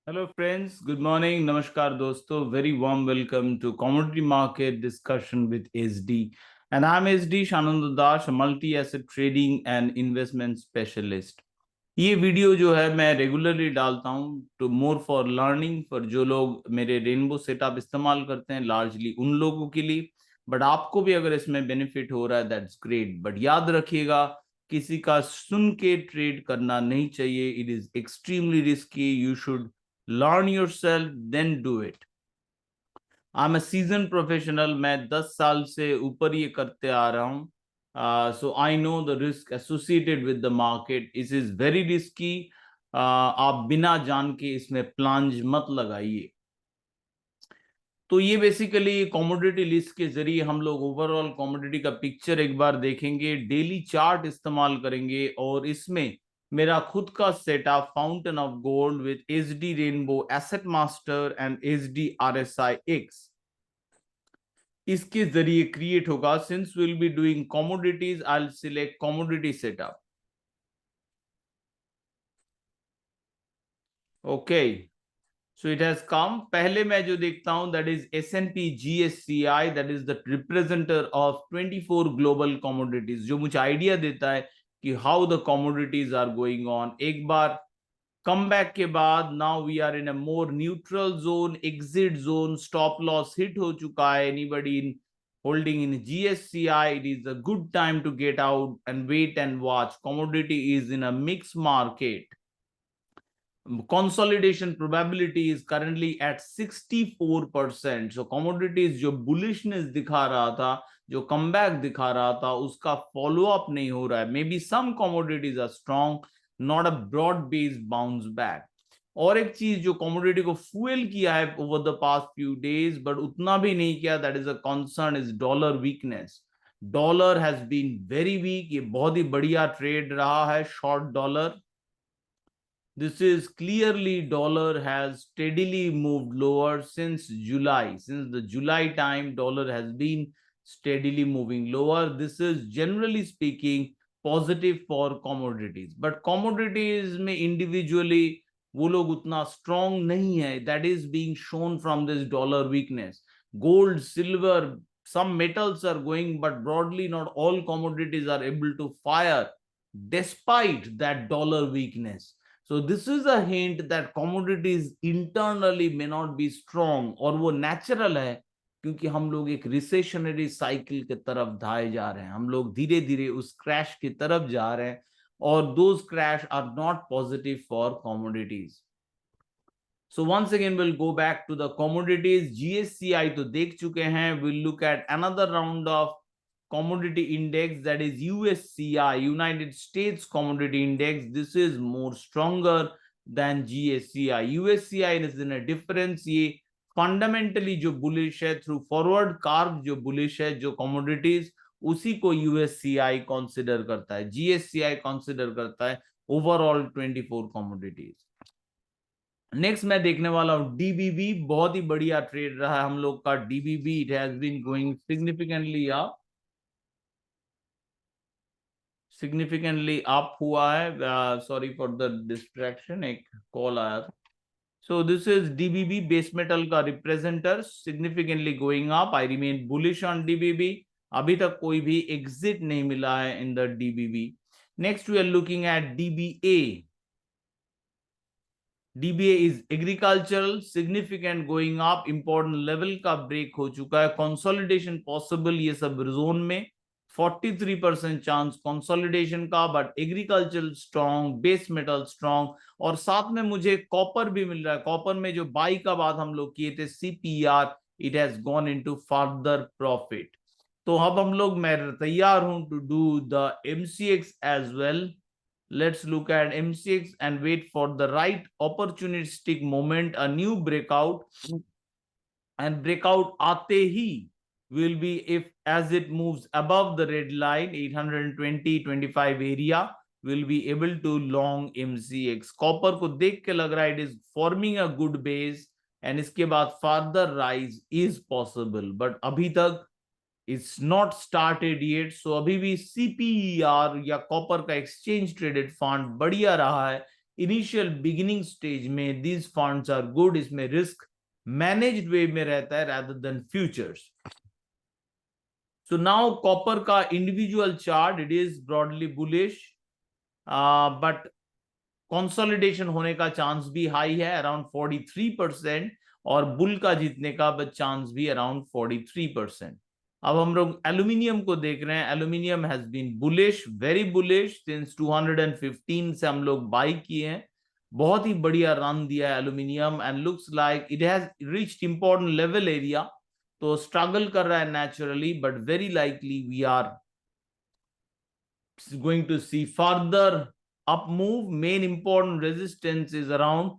Hello friends, good morning, namaskar dosto, very warm welcome to Commodity Market Discussion with SD. And I'm SD Shanand Das, a multi-asset trading and investment specialist. ये video जो है मैं regularly डालता हूँ to more for learning for जो लोग मेरे rainbow setup इस्तेमाल करते हैं, लार्जली उन लोगों के लिए। बट आपको भी अगर इसमें बेनिफिट हो रहा है दैट्स ग्रेट, बट याद रखिएगा किसी का सुन के ट्रेड करना नहीं चाहिए। It is extremely risky, you should learn yourself then do it. I'm a seasoned professional, मैं 10 साल से ऊपर ये करते आ रहा हूँ। So I know the risk associated with the market. It is very risky. आप बिना जान के इसमें प्लांज मत लगाइए। तो ये बेसिकली कमोडिटी लिस्ट के जरिए हम लोग ओवरऑल कमोडिटी का पिक्चर एक बार देखेंगे, डेली चार्ट इस्तेमाल करेंगे और इसमें मेरा खुद का setup fountain of gold with HD rainbow asset master and HD RSI X इसके जरिए क्रिएट होगा। Since will be doing commodities, I will select commodity setup. Okay, so it has come. पहले मैं जो देखता हूं that is S&P GSCI, that is the representer of 24 global commodities, जो मुझे आइडिया देता है कि how the commodities are going on. एक बार कम बैक के बाद now we are in a more neutral zone, exit zone, stop loss hit हो चुका है। Anybody in holding in GSCI, it is a good time to get out and wait and watch. Commodity is in a mixed market. Consolidation probability is currently at 64%. So commodities जो bullishness दिखा रहा था, जो comeback दिखा रहा था, उसका follow up नहीं हो रहा है। Maybe some commodities are strong, not a broad based bounce back. और एक चीज जो कमोडिटी को फ्यूल किया है over the past few days, but उतना भी नहीं किया, that is a concern, is dollar weakness. Dollar has been very weak. ये बहुत ही बढ़िया ट्रेड रहा है short dollar. This is clearly dollar has steadily moved lower since July. Since the July time, dollar has been steadily moving lower. This is generally speaking positive for commodities. But commodities में individually वो लोग उतना strong नहीं है. That is being shown from this dollar weakness. Gold, silver, some metals are going, but broadly not all commodities are able to fire despite that dollar weakness. So this is a hint that commodities internally may not be strong, और वो natural है क्योंकि हम लोग एक recessionary cycle की तरफ धाए जा रहे हैं। हम लोग धीरे धीरे उस क्रैश की तरफ जा रहे हैं और those crash are not positive for commodities. So once again we'll go back to the commodities. GSCI तो देख चुके हैं. We'll look at another round of commodity index, that is USCI, United States Commodity Index. This is more stronger than GSCI. USCI is in a difference. ये fundamentally जो bullish है, through forward curve जो bullish है, जो commodities, उसी को यूएससीआई consider करता है। जीएससीआई कंसीडर करता है ओवरऑल 24 कमोडिटीज। नेक्स्ट मैं देखने वाला हूं डीबीबी। बहुत ही बढ़िया ट्रेड रहा है हम लोग का DBB. It has been going significantly up हुआ है। सॉरी फॉर द डिस्ट्रैक्शन, एक कॉल आया था। So this is DBB, base metal का representer, significantly going up. I remain bullish on DBB. अभी तक कोई भी एग्जिट नहीं मिला है in the DBB. Next we are looking at DBA. DBA is agricultural, significant going up, important level का break हो चुका है। कंसोलिडेशन पॉसिबल ये सब जोन में, 43% चांस कंसोलिडेशन का, but agriculture strong, base metal strong, और साथ में मुझे कॉपर भी मिल रहा है। कॉपर में जो बाई का बात हम लोग किए थे CPR, it has gone into further profit. तो अब हम लोग, मैं तैयार हूं to do the MCX as well. Let's look at MCX and wait for the right opportunistic moment, a new breakout, and breakout आते ही will be, if as it moves above the red line 820-25 area, will be able to long MCX. Copper को देख के लग रहा है it is forming a good base and इसके बाद further rise is possible, but अभी तक it's not started yet. So अभी भी CPER या कॉपर का एक्सचेंज ट्रेडेड फंड बढ़िया रहा है। इनिशियल बिगिनिंग स्टेज में दीज फंड्स आर गुड, इसमें रिस्क मैनेज्ड वे में रहता है rather than futures. So now copper का individual chart, it is broadly bullish, but consolidation होने का चांस भी हाई है अराउंड 43%, और बुल का जीतने का चांस भी अराउंड 43%. अब हम लोग एल्यूमिनियम को देख रहे हैं. Aluminium has been bullish, very bullish since 215 से हम लोग बाई किए हैं. बहुत ही बढ़िया रन दिया है aluminium, and looks like it has reached important level area. तो स्ट्रगल कर रहा है naturally, but very likely we are going to see further up move. Main important resistance is around,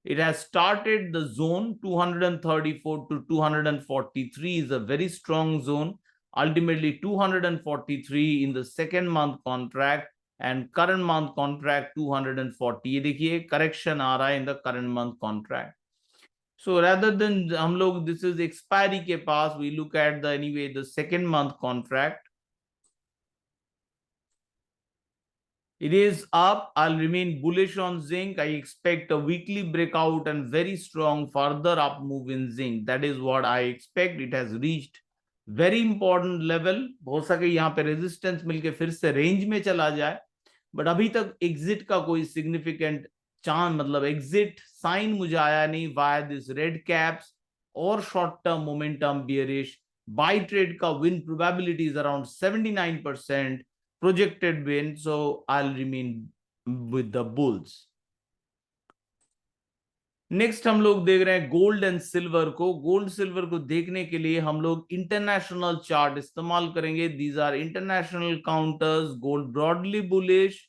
it has started the zone 234 to 243 is a very strong zone. Ultimately 243 in the second month contract, and current month contract 240. ये देखिए correction आ रहा है in the current month contract. So rather than हम लोग this is expiry के पास, we look at the anyway the second month contract. It is up. I'll remain bullish on zinc. I expect a weekly breakout and very strong further up move in zinc. That is what I expect. It has reached very important level. हो सके यहाँ पे resistance मिलके फिर से range में चला जाए, but अभी तक exit का कोई significant चांस, मतलब exit sign मुझे आया नहीं via this red caps और short term momentum bearish. Buy trade का win probability is around 79%. projected win, so I'll remain with the bulls. Next हम लोग देख रहे हैं गोल्ड एंड सिल्वर को. गोल्ड सिल्वर को देखने के लिए हम लोग इंटरनेशनल चार्ट इस्तेमाल करेंगे. These are international counters. Gold broadly bullish,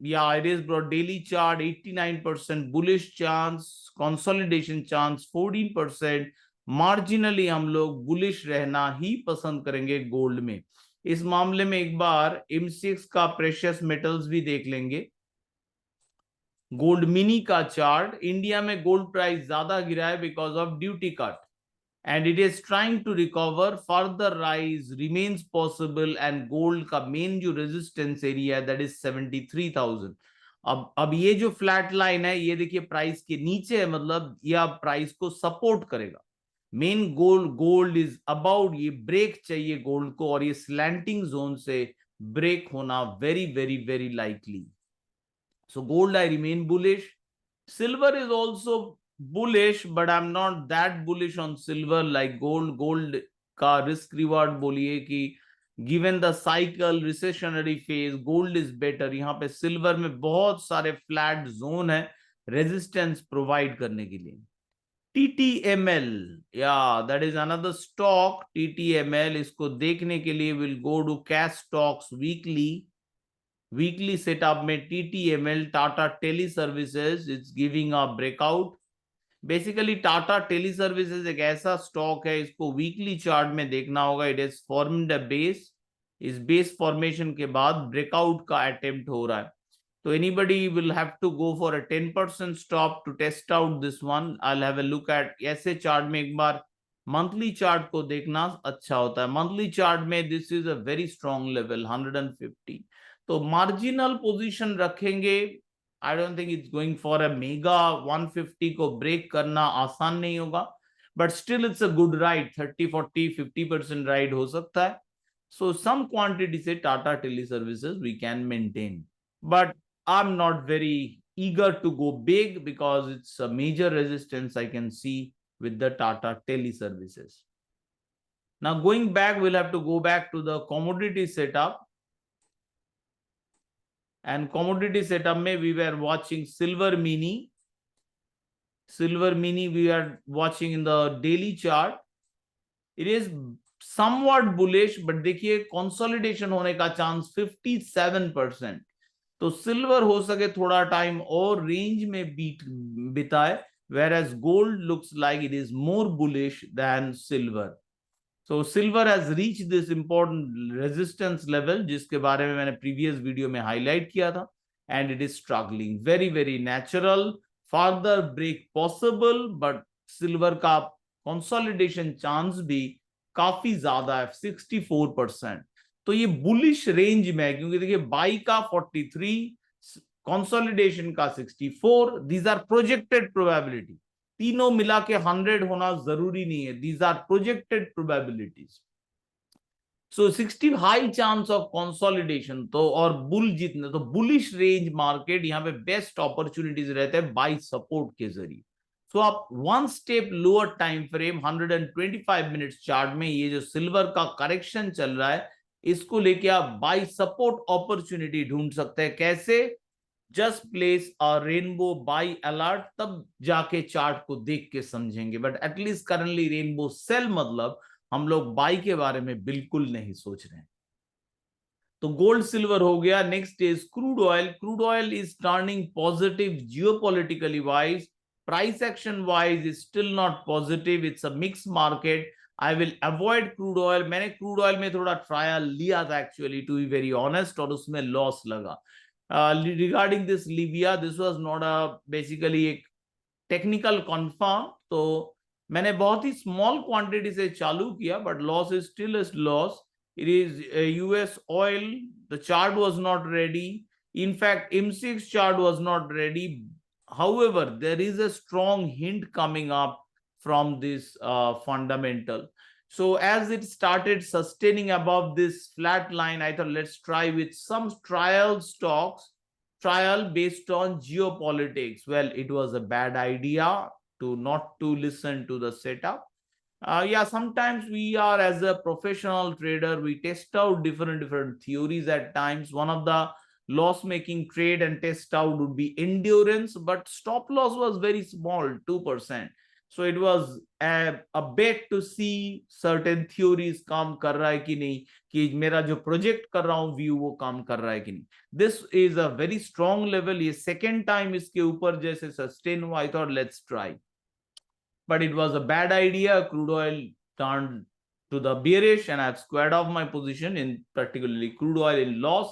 yeah, it is broad daily chart 89% bullish chance, consolidation chance 14%. Marginally हम लोग बुलिश रहना ही पसंद करेंगे गोल्ड में. इस मामले में एक बार M6 का प्रेशियस मेटल्स भी देख लेंगे. गोल्ड मिनी का चार्ट. इंडिया में गोल्ड प्राइस ज्यादा गिरा है because of duty cut, and it is trying to recover. Further rise remains possible, and gold का मेन जो रेजिस्टेंस एरिया है दैट इज 73,000. अब ये जो फ्लैट लाइन है ये देखिए प्राइस के नीचे है, मतलब यह प्राइस को सपोर्ट करेगा. मेन गोल्ड इज अबाउट, ये ब्रेक चाहिए गोल्ड को, और ये स्लैंटिंग जोन से ब्रेक होना very very very likely. So gold I remain bullish. Silver is also bullish, but I'm not that bullish on silver like gold. Gold का risk reward बोलिए कि given the cycle recessionary phase, gold is better. यहाँ पे silver में बहुत सारे flat zone है resistance provide करने के लिए. TTML, yeah, that is another stock. TTML, इसको देखने के लिए we'll go to cash stocks weekly setup में TTML, Tata Teleservices, it's giving a breakout. Basically Tata teleservices एक ऐसा स्टॉक है, इसको वीकली चार्ट में देखना होगा. It is formed a base. इस बेस फॉर्मेशन के बाद ब्रेकआउट का अटेम्प्ट हो रहा है. तो anybody will have to go for a 10% stop to test out this one. I will have a look at. ऐसे चार्ट में एक बार मंथली चार्ट को देखना अच्छा होता है. मंथली चार्ट में this is a very strong level 150. तो मार्जिनल पोजीशन रखेंगे. I don't think it's going for a mega 150 को ब्रेक करना आसान नहीं होगा, but still it's a good ride. 30, 40, 50% ride हो सकता है. So some quantity से Tata Teleservices we can maintain, but I'm not very eager to go big because it's a major resistance I can see with the Tata Teleservices. Now going back, we'll have to go back to the commodity setup. And commodity setup में we were watching silver mini we are watching in the daily chart. It is somewhat bullish, but देखिए consolidation होने का chance 57%. तो silver हो सके थोड़ा time और range में बिताए, whereas gold looks like it is more bullish than silver. So silver has reached this important resistance level जिसके बारे में मैंने previous वीडियो में हाईलाइट किया था, and it is struggling. Very very natural. Further break possible, but silver का consolidation chance भी काफी ज्यादा है 64%. तो ये बुलिश रेंज में है, क्योंकि देखिए बाई का 43, कंसोलिडेशन का 64, दीज आर प्रोजेक्टेड प्रोबेबिलिटी, तीनों मिला के 100 होना जरूरी नहीं है, these are projected probabilities. So 60 high chance of consolidation, तो और बुल जीतने, तो बुलिश रेंज मार्केट यहाँ पे बेस्ट अपॉर्चुनिटीज रहते हैं बाई सपोर्ट के जरिए। सो आप one step lower time frame 125 minutes chart में ये जो सिल्वर का करेक्शन चल रहा है, इसको लेके आप बाई सपोर्ट अपॉर्चुनिटी ढूंढ सकते हैं। कैसे? Just place a rainbow by alert, तब जाके चार्ट को देख के समझेंगे। But at least currently rainbow sell मतलब हम लोग बाई के बारे में बिल्कुल नहीं सोच रहे हैं। तो गोल्ड सिल्वर हो गया। Next is crude oil. Crude oil is turning positive geopolitically wise, price action wise is still not positive, it's a mix market. I will avoid crude oil. मैंने क्रूड ऑयल में थोड़ा trial लिया था actually, to be very honest, और उसमें loss लगा। Regarding this Libya, this was not a basically एक technical confirm, तो मैंने बहुत ही स्मॉल क्वांटिटी से चालू किया, but loss is still is loss. It is US oil, the chart was not ready. In fact, M6 chart was not ready. However, there is a strong hint coming up from this fundamental. So as it started sustaining above this flat line, I thought let's try with some trial stocks, trial based on geopolitics. Well, it was a bad idea to not to listen to the setup. Yeah, sometimes we are, as a professional trader, we test out different theories at times. One of the loss making trade and test out would be endurance, but stop loss was very small, 2%. So it was a bet to see certain theories काम कर रहा है कि नहीं, कि मेरा जो project कर रहा हूं व्यू वो काम कर रहा है कि नहीं। This is a very strong level. ये सेकेंड टाइम इसके ऊपर जैसे सस्टेन हुआ, I thought let's try, but it was a bad idea. Crude oil turned to the bearish and I've squared off my position in particularly crude oil in loss.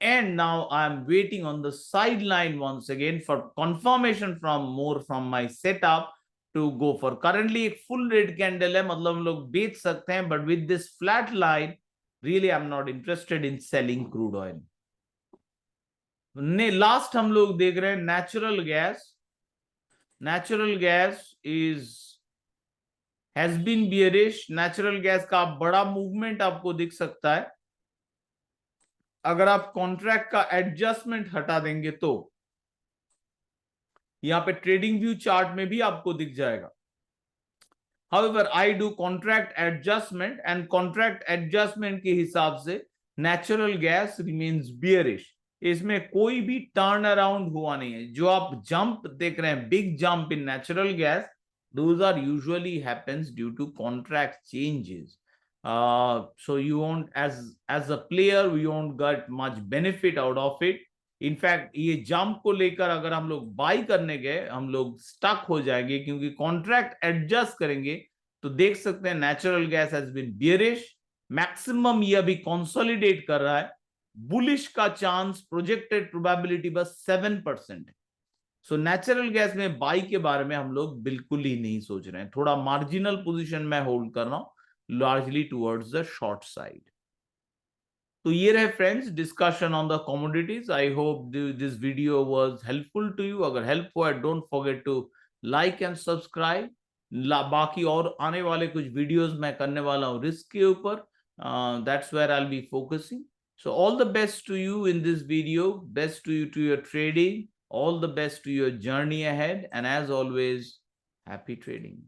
And now I'm waiting on the sideline once again for confirmation from more from my setup to go for. Currently एक full red candle है, मतलब हम लोग बेच सकते हैं, but with this flat line really I'm not interested in selling crude oil. Last हम लोग देख रहे हैं natural gas. Natural gas has been bearish. Natural gas का बड़ा मूवमेंट आपको दिख सकता है अगर आप कॉन्ट्रैक्ट का एडजस्टमेंट हटा देंगे तो। यहां पे ट्रेडिंग व्यू चार्ट में भी आपको दिख जाएगा। However, I do contract adjustment and contract adjustment के हिसाब से नेचुरल गैस remains bearish. इसमें कोई भी टर्न अराउंड हुआ नहीं है। जो आप जंप देख रहे हैं, big jump in natural gas, those are usually happens due to contract changes. So you won't, as a player, we won't get much benefit out of it. In fact ये jump को लेकर अगर हम लोग बाई करने गए, हम लोग स्टक हो जाएंगे, क्योंकि कॉन्ट्रैक्ट एडजस्ट करेंगे तो देख सकते हैं natural gas has been bearish. Maximum ये अभी कंसोलिडेट कर रहा है। बुलिश का चांस, प्रोजेक्टेड प्रोबेबिलिटी बस 7% है। सो नेचुरल गैस में बाई के बारे में हम लोग बिल्कुल ही नहीं सोच रहे हैं। थोड़ा मार्जिनल पोजीशन में होल्ड कर रहा हूं, largely towards the short side. तो ये रहे friends discussion on the commodities. I hope this video was helpful to you. अगर हेल्प हुआ, don't forget to like and subscribe. बाकी और आने वाले कुछ वीडियोस मैं करने वाला हूँ रिस्क के ऊपर, that's where I will be focusing. So all the best to you in this video, best to you to your trading, all the best to your journey ahead, and as always, happy trading.